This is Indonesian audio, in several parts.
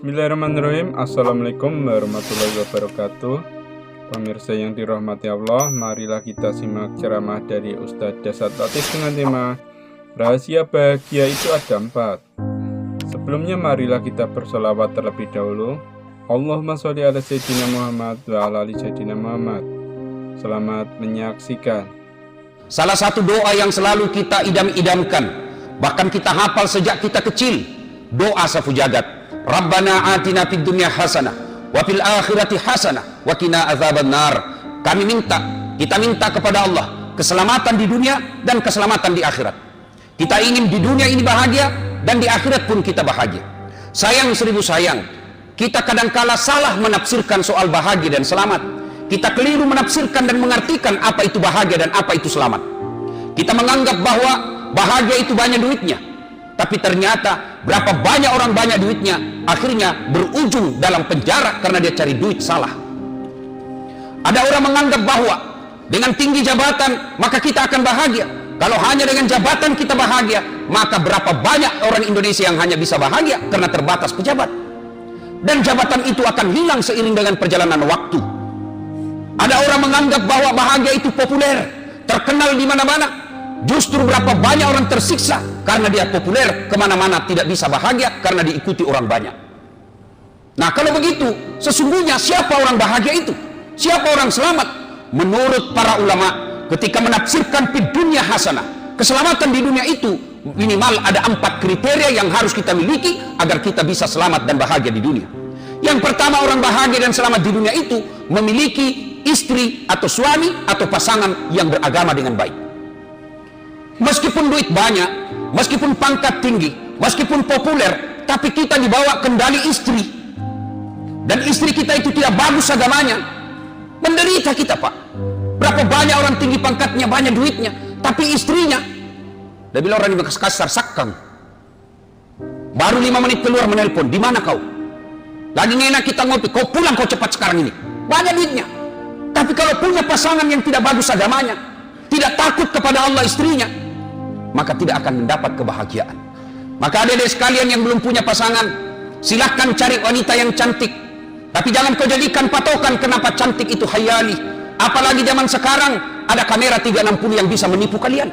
Bismillahirrahmanirrahim. Assalamualaikum warahmatullahi wabarakatuh. Pemirsa yang dirahmati Allah, marilah kita simak ceramah dari Ustadz Dasat Latif dengan tema Rahasia bahagia itu ada 4. Sebelumnya marilah kita bersolawat terlebih dahulu. Allahumma sholli ala Sayyidina Muhammad wa ala ali Sayyidina Muhammad. Selamat menyaksikan. Salah satu doa yang selalu kita idam-idamkan, bahkan kita hafal sejak kita kecil, doa safu jagat. Rabbana atina fid dunya hasanah wa fil akhirati hasanah wa qina adzabannar. Kita minta kepada Allah keselamatan di dunia dan keselamatan di akhirat. Kita ingin di dunia ini bahagia dan di akhirat pun kita bahagia. Sayang seribu sayang, kita kadangkala salah menafsirkan soal bahagia dan selamat. Kita keliru menafsirkan dan mengartikan apa itu bahagia dan apa itu selamat. Kita menganggap bahwa bahagia itu banyak duitnya, tapi ternyata berapa banyak orang banyak duitnya akhirnya berujung dalam penjara karena dia cari duit salah. Ada orang menganggap bahwa dengan tinggi jabatan maka kita akan bahagia. Kalau hanya dengan jabatan kita bahagia, maka berapa banyak orang Indonesia yang hanya bisa bahagia karena terbatas pejabat. Dan jabatan itu akan hilang seiring dengan perjalanan waktu. Ada orang menganggap bahwa bahagia itu populer, terkenal di mana-mana. Justru berapa banyak orang tersiksa karena dia populer, kemana-mana tidak bisa bahagia karena diikuti orang banyak. Nah kalau begitu, sesungguhnya siapa orang bahagia itu? Siapa orang selamat? Menurut para ulama, ketika menafsirkan fid dunya hasanah, keselamatan di dunia itu minimal ada 4 kriteria yang harus kita miliki agar kita bisa selamat dan bahagia di dunia. Yang pertama, orang bahagia dan selamat di dunia itu memiliki istri atau suami atau pasangan yang beragama dengan baik. Meskipun duit banyak, meskipun pangkat tinggi, meskipun populer, tapi kita dibawa kendali istri, dan istri kita itu tidak bagus agamanya, menderita kita pak. Berapa banyak orang tinggi pangkatnya, banyak duitnya, tapi istrinya, dia bilang orang yang kasar sakang, baru 5 menit keluar menelpon, di mana kau? Lagi enak kita ngopi, kau pulang kau cepat sekarang ini. Banyak duitnya, tapi kalau punya pasangan yang tidak bagus agamanya, tidak takut kepada Allah istrinya, maka tidak akan mendapat kebahagiaan. Maka adik-adik sekalian yang belum punya pasangan, silahkan cari wanita yang cantik, tapi jangan kau jadikan patokan kenapa cantik itu khayali. Apalagi zaman sekarang ada kamera 360 yang bisa menipu kalian.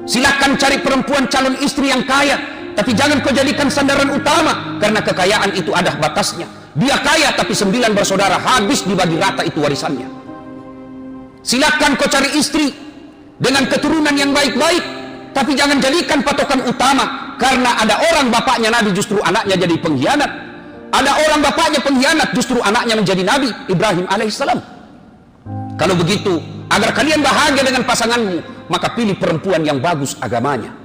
Silahkan cari perempuan calon istri yang kaya, tapi jangan kau jadikan sandaran utama, karena kekayaan itu ada batasnya. Dia kaya tapi 9 bersaudara, habis dibagi rata itu warisannya. Silahkan kau cari istri dengan keturunan yang baik-baik, tapi jangan jadikan patokan utama, karena ada orang bapaknya Nabi justru anaknya jadi pengkhianat. Ada orang bapaknya pengkhianat justru anaknya menjadi Nabi Ibrahim alaihissalam. Kalau begitu, agar kalian bahagia dengan pasanganmu, maka pilih perempuan yang bagus agamanya.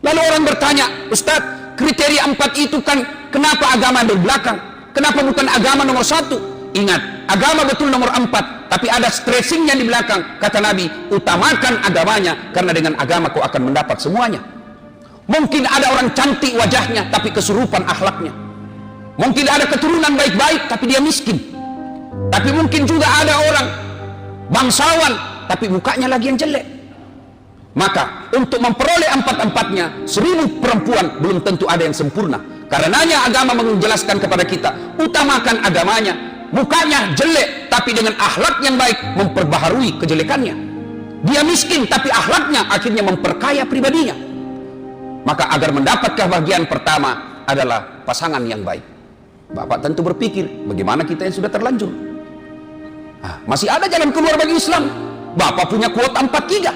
Lalu orang bertanya, Ustadz, kriteria 4 itu kan kenapa agama di belakang? Kenapa bukan agama nomor 1? Ingat, agama betul nomor 4, tapi ada stressingnya di belakang. Kata Nabi, utamakan agamanya, karena dengan agama kau akan mendapat semuanya. Mungkin ada orang cantik wajahnya, tapi kesurupan akhlaknya. Mungkin ada keturunan baik-baik, tapi dia miskin. Tapi mungkin juga ada orang bangsawan, tapi mukanya lagi yang jelek. Maka untuk memperoleh 4-4-nya, 1000 perempuan belum tentu ada yang sempurna. Karenanya agama menjelaskan kepada kita, utamakan agamanya. Mukanya jelek, tapi dengan akhlak yang baik memperbaharui kejelekannya. Dia miskin, tapi akhlaknya akhirnya memperkaya pribadinya. Maka agar mendapat kebahagiaan pertama adalah pasangan yang baik. Bapak tentu berpikir, bagaimana kita yang sudah terlanjur? Masih ada jalan keluar bagi Islam. Bapak punya kuota 43.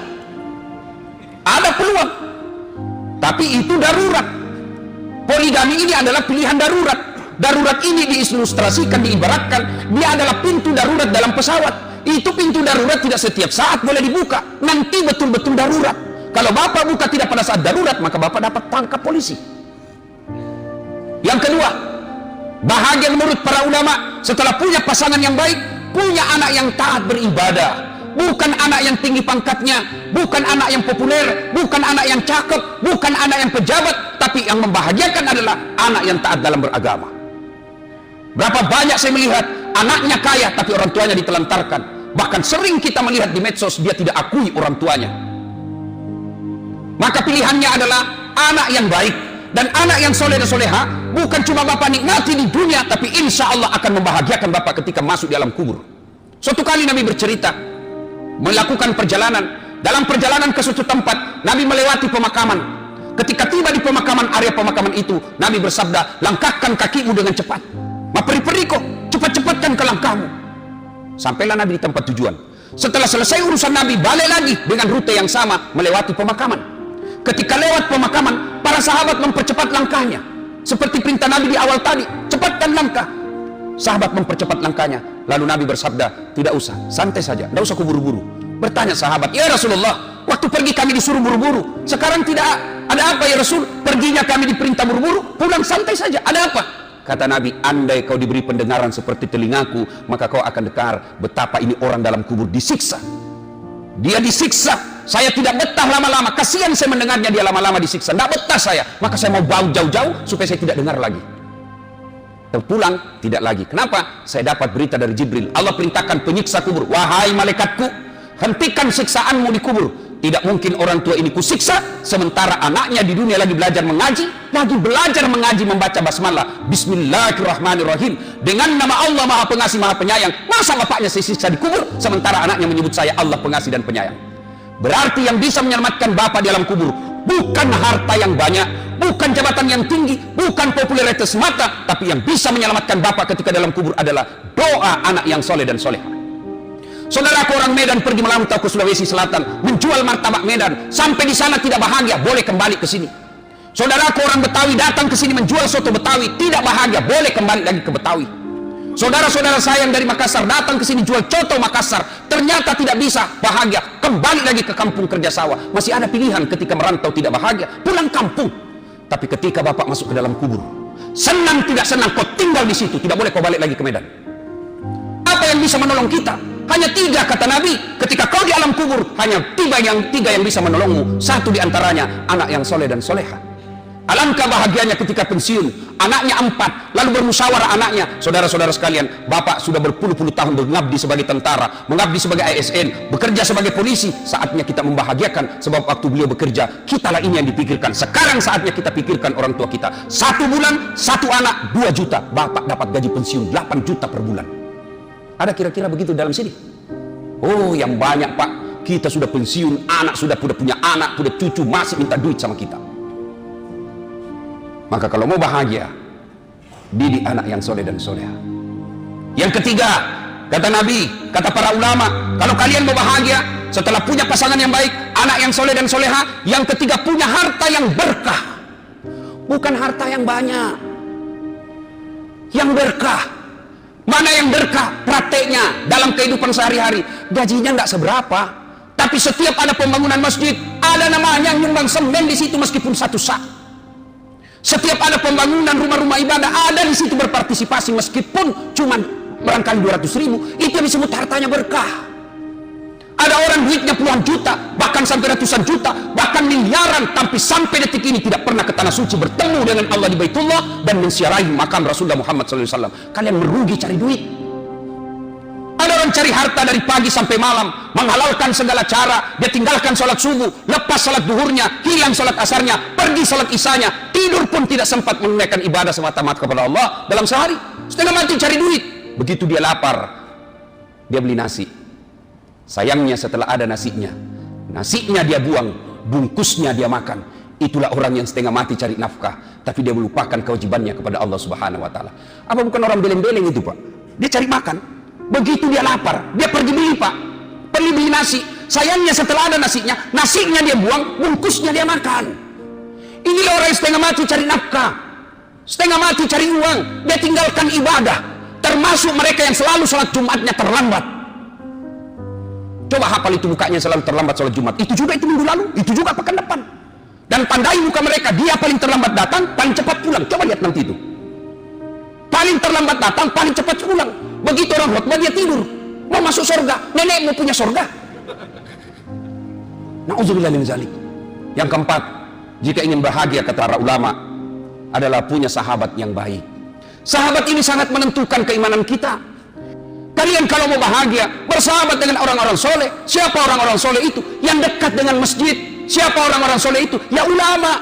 Ada peluang, tapi itu darurat. Poligami ini adalah pilihan darurat. Darurat ini diilustrasikan, diibaratkan dia adalah pintu darurat dalam pesawat. Itu pintu darurat tidak setiap saat boleh dibuka, nanti betul-betul darurat. Kalau bapak buka tidak pada saat darurat, maka bapak dapat tangkap polisi. Yang kedua, bahagia menurut para ulama setelah punya pasangan yang baik, punya anak yang taat beribadah. Bukan anak yang tinggi pangkatnya, bukan anak yang populer, bukan anak yang cakep, bukan anak yang pejabat, tapi yang membahagiakan adalah anak yang taat dalam beragama. Berapa banyak saya melihat anaknya kaya tapi orang tuanya ditelantarkan. Bahkan sering kita melihat di medsos dia tidak akui orang tuanya. Maka pilihannya adalah anak yang baik, dan anak yang soleh dan soleha bukan cuma Bapak nikmati di dunia, tapi insya Allah akan membahagiakan Bapak ketika masuk di alam kubur. Suatu kali Nabi bercerita, melakukan perjalanan. Dalam perjalanan ke suatu tempat, Nabi melewati pemakaman. Ketika tiba di pemakaman, area pemakaman itu, Nabi bersabda, langkahkan kakimu dengan cepat. Maperi-peri kok, cepat-cepatkan ke langkahmu. Sampailah Nabi di tempat tujuan. Setelah selesai urusan Nabi, balik lagi dengan rute yang sama, melewati pemakaman. Ketika lewat pemakaman, para sahabat mempercepat langkahnya. Seperti perintah Nabi di awal tadi, cepatkan langkah. Sahabat mempercepat langkahnya. Lalu Nabi bersabda, tidak usah, santai saja, tidak usah kuburu-buru. Bertanya sahabat, ya Rasulullah, waktu pergi kami disuruh buru-buru, sekarang tidak, ada apa ya Rasul? Perginya kami diperintah buru-buru, pulang santai saja, ada apa? Kata Nabi, andai kau diberi pendengaran seperti telingaku, maka kau akan dengar betapa ini orang dalam kubur disiksa. Dia disiksa, saya tidak betah lama-lama, kasihan saya mendengarnya dia lama-lama disiksa, tidak betah saya, maka saya mau bawa jauh-jauh supaya saya tidak dengar lagi. Terpulang, tidak lagi. Kenapa? Saya dapat berita dari Jibril, Allah perintahkan penyiksa kubur, wahai malaikatku, hentikan siksaanmu di kubur. Tidak mungkin orang tua ini kusiksa sementara anaknya di dunia lagi belajar mengaji, membaca basmalah, bismillahirrahmanirrahim, dengan nama Allah Maha Pengasih Maha Penyayang. Masa bapaknya saya siksa di kubur sementara anaknya menyebut saya Allah Pengasih dan Penyayang? Berarti yang bisa menyelamatkan bapak di alam kubur bukan harta yang banyak, bukan jabatan yang tinggi, bukan popularitas semata, tapi yang bisa menyelamatkan bapak ketika dalam kubur adalah doa anak yang soleh dan soleh. Saudaraku orang Medan pergi merantau ke Sulawesi Selatan, menjual martabak Medan, sampai di sana tidak bahagia, boleh kembali ke sini. Saudaraku orang Betawi datang ke sini menjual soto Betawi, tidak bahagia, boleh kembali lagi ke Betawi. Saudara-saudara saya yang dari Makassar datang ke sini jual coto Makassar, ternyata tidak bisa bahagia, kembali lagi ke kampung kerja sawah. Masih ada pilihan ketika merantau tidak bahagia, pulang kampung. Tapi ketika bapak masuk ke dalam kubur, senang tidak senang, kau tinggal di situ, tidak boleh kau balik lagi ke Medan. Apa yang bisa menolong kita? Hanya 3, kata Nabi, ketika kau di alam kubur, hanya 3 yang bisa menolongmu. Satu diantaranya, anak yang soleh dan soleha. Alangkah bahagianya ketika pensiun, anaknya 4, lalu bermusyawarah anaknya, saudara-saudara sekalian, bapak sudah berpuluh-puluh tahun mengabdi sebagai tentara, mengabdi sebagai ASN, bekerja sebagai polisi, saatnya kita membahagiakan, sebab waktu beliau bekerja, kitalah ini yang dipikirkan. Sekarang saatnya kita pikirkan orang tua kita. 1 bulan, 1 anak, 2 juta, bapak dapat gaji pensiun 8 juta per bulan. Ada kira-kira begitu dalam sini? Oh, yang banyak pak, kita sudah pensiun, anak sudah punya anak, sudah cucu, masih minta duit sama kita. Maka kalau mau bahagia, didik anak yang soleh dan soleha. Yang ketiga, kata Nabi, kata para ulama, kalau kalian mau bahagia, setelah punya pasangan yang baik, anak yang soleh dan soleha, yang ketiga punya harta yang berkah. Bukan harta yang banyak, yang berkah. Mana yang berkah? Prakteknya dalam kehidupan sehari-hari, gajinya nggak seberapa, tapi setiap ada pembangunan masjid, ada namanya yang nyumbang semen di situ meskipun 1 sak. Setiap ada pembangunan rumah-rumah ibadah, ada di situ berpartisipasi meskipun cuma barangkali 200.000, itu yang disebut hartanya berkah. Ada orang duitnya puluhan juta, bahkan sampai ratusan juta, bahkan miliaran, tapi sampai detik ini tidak pernah ke tanah suci bertemu dengan Allah di Baitullah dan mensiarahi makam Rasulullah Muhammad SAW. Kalian merugi cari duit. Ada orang cari harta dari pagi sampai malam, menghalalkan segala cara, dia tinggalkan sholat subuh, lepas sholat duhurnya, hilang sholat asarnya, pergi sholat isanya, tidur pun tidak sempat menunaikan ibadah semata-mata kepada Allah dalam sehari, setengah mati cari duit. Begitu dia lapar, dia beli nasi. Sayangnya setelah ada nasinya dia buang, bungkusnya dia makan. Itulah orang yang setengah mati cari nafkah, tapi dia melupakan kewajibannya kepada Allah Subhanahu wa taala. Apa bukan orang beleng-beleng itu, Pak? Dia cari makan. Begitu dia lapar, dia pergi beli, Pak. Pergi beli nasi. Sayangnya setelah ada nasinya dia buang, bungkusnya dia makan. Inilah orang yang setengah mati cari nafkah, setengah mati cari uang, dia tinggalkan ibadah. Termasuk mereka yang selalu sholat Jumatnya terlambat. Coba hafal itu mukanya selalu terlambat sholat Jumat. Itu juga itu minggu lalu, itu juga pekan depan. Dan tandai muka mereka, dia paling terlambat datang, paling cepat pulang. Coba lihat nanti itu. Paling terlambat datang, paling cepat pulang. Begitu orang khutbah dia tidur. Mau masuk surga, nenek mau punya surga. Na'udzubillah min zalik. Yang keempat, jika ingin bahagia kata para ulama, adalah punya sahabat yang baik. Sahabat ini sangat menentukan keimanan kita. Kalian kalau mau bahagia, bersahabat dengan orang-orang soleh. Siapa orang-orang soleh itu? Yang dekat dengan masjid. Siapa orang-orang soleh itu? Ya ulama.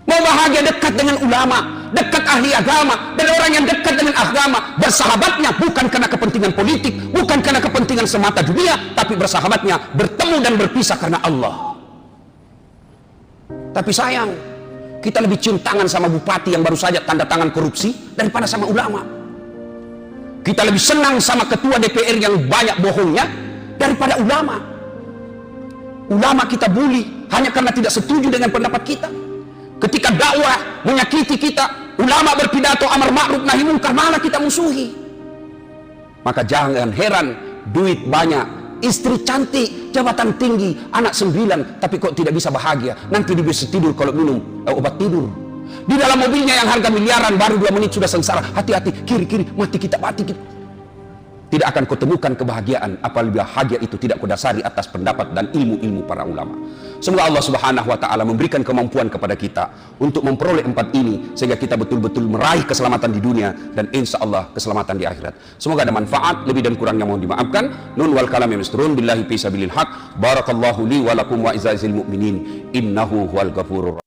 Mau bahagia dekat dengan ulama, dekat ahli agama, dan orang yang dekat dengan agama. Bersahabatnya bukan karena kepentingan politik, bukan karena kepentingan semata dunia, tapi bersahabatnya bertemu dan berpisah karena Allah. Tapi sayang, kita lebih cium tangan sama bupati yang baru saja tanda tangan korupsi daripada sama ulama. Kita lebih senang sama ketua DPR yang banyak bohongnya daripada ulama. Ulama kita bully hanya karena tidak setuju dengan pendapat kita. Ketika dakwah menyakiti kita, ulama berpidato amar ma'ruf nahi munkar, malah kita musuhi. Maka jangan heran, duit banyak, istri cantik, jabatan tinggi, anak 9, tapi kok tidak bisa bahagia. Nanti dia bisa tidur kalau minum obat tidur. Di dalam mobilnya yang harga miliaran, baru 2 menit sudah sengsara. Hati-hati, kiri-kiri, mati kita. Tidak akan kau temukan kebahagiaan apabila bahagia itu tidak kau dasari atas pendapat dan ilmu-ilmu para ulama. Semoga Allah Subhanahu wa ta'ala memberikan kemampuan kepada kita untuk memperoleh 4 ini, sehingga kita betul-betul meraih keselamatan di dunia dan insya Allah keselamatan di akhirat. Semoga ada manfaat, lebih dan kurangnya mohon dimaafkan. Nun wal kalam yasturun billahi fi sabilil haq. Barakallahu li wa lakum wa izzazil mu'minin. Innahu huwal ghafurur